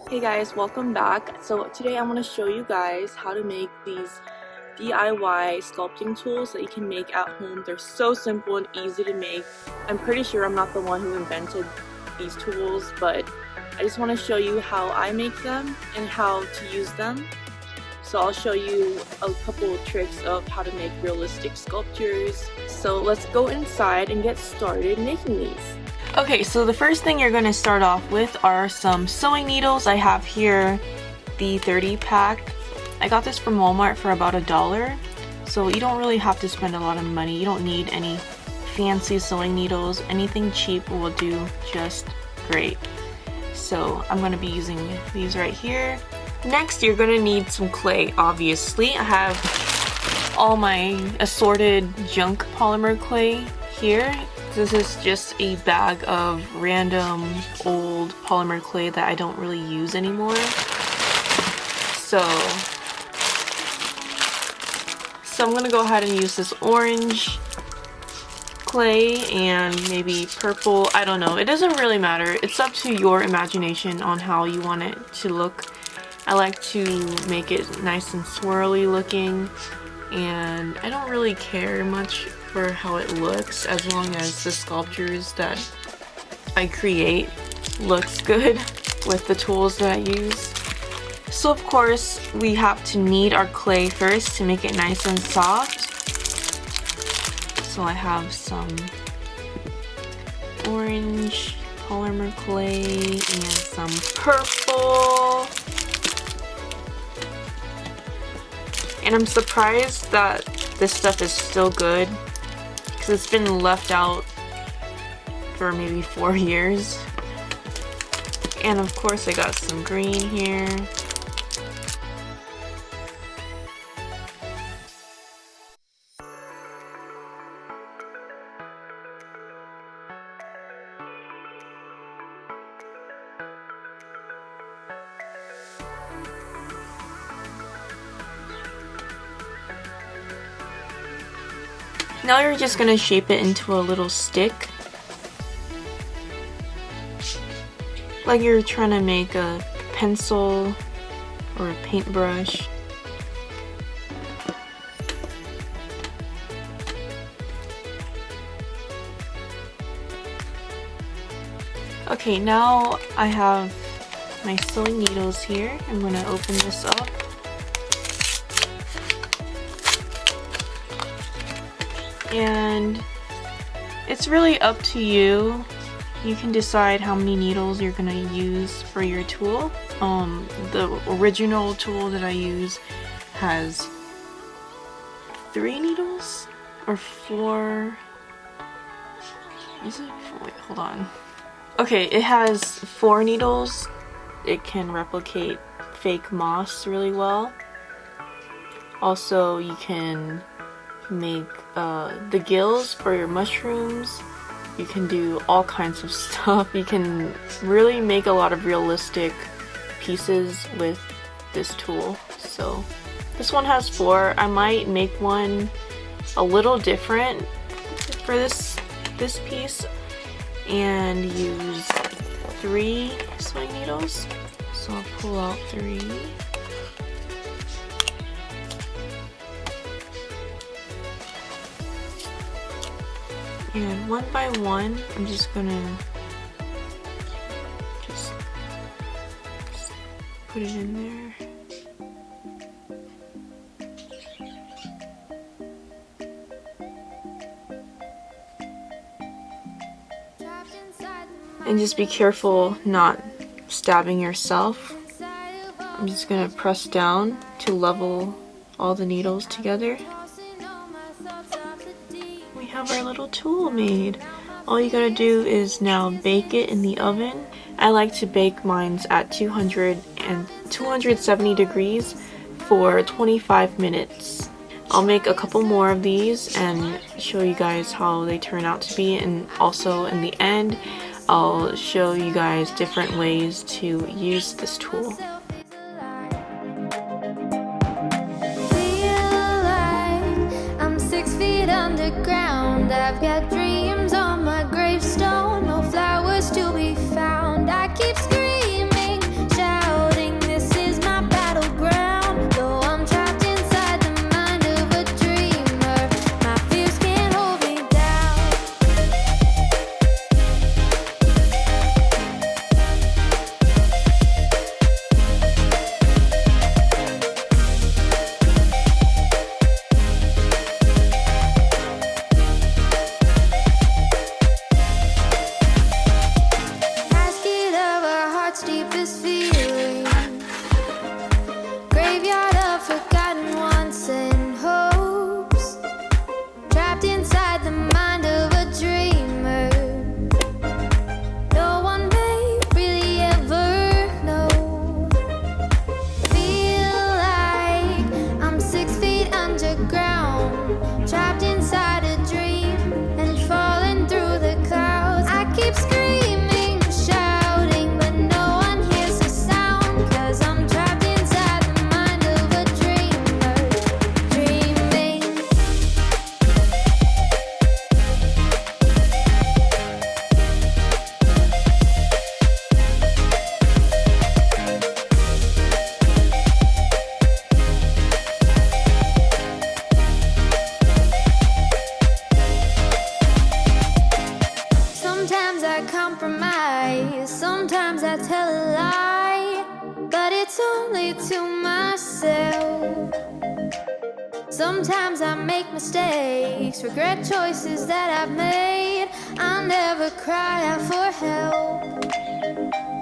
Hey guys, welcome back. So today I'm going to show you guys how to make these DIY sculpting tools that you can make at home. They're so simple and easy to make. I'm pretty sure I'm not the one who invented these tools, but I just want to show you how I make them and how to use them. So I'll show you a couple of tricks of how to make realistic sculptures. So let's go inside and get started making these. Okay, so the first thing you're going to start off with are some sewing needles. I have here the 30 pack. I got this from Walmart for about $1. So you don't really have to spend a lot of money. You don't need any fancy sewing needles. Anything cheap will do just great. So I'm going to be using these right here. Next, you're going to need some clay, obviously. I have all my assorted junk polymer clay here. This is just a bag of random old polymer clay that I don't really use anymore. So I'm gonna go ahead and use this orange clay and maybe purple. I don't know. It doesn't really matter. It's up to your imagination on how you want it to look. I like to make it nice and swirly looking, and I don't really care much for how it looks as long as the sculptures that I create looks good with the tools that I use. So of course we have to knead our clay first to make it nice and soft. So I have some orange polymer clay and some purple. And I'm surprised that this stuff is still good because it's been left out for maybe 4 years. And of course I got some green here. Now you're just gonna shape it into a little stick. Like you're trying to make a pencil or a paintbrush. Okay, now I have my sewing needles here. I'm gonna open this up. And it's really up to you. You can decide how many needles you're gonna use for your tool. The original tool that I use has 3 needles or 4. Is it 4? Wait, hold on. Okay, it has 4 needles. It can replicate fake moss really well. Also, you can make the gills for your mushrooms. You can do all kinds of stuff. You can really make a lot of realistic pieces with this tool. So this one has 4. I might make one a little different for this piece and use 3 sewing needles. So I'll pull out 3. And one by one, I'm just gonna just put it in there. And just be careful not stabbing yourself. I'm just gonna press down to level all the needles together. We have our little tool made. All you gotta do is now bake it in the oven. I like to bake mine at 270 degrees for 25 minutes. I'll make a couple more of these and show you guys how they turn out to be, and also in the end I'll show you guys different ways to use this tool. Underground, I've got dreams on my gravestone, no flowers to be found. I keep screaming, shout. Sometimes I compromise, sometimes I tell a lie, but it's only to myself. Sometimes I make mistakes, regret choices that I've made. I never cry out for help.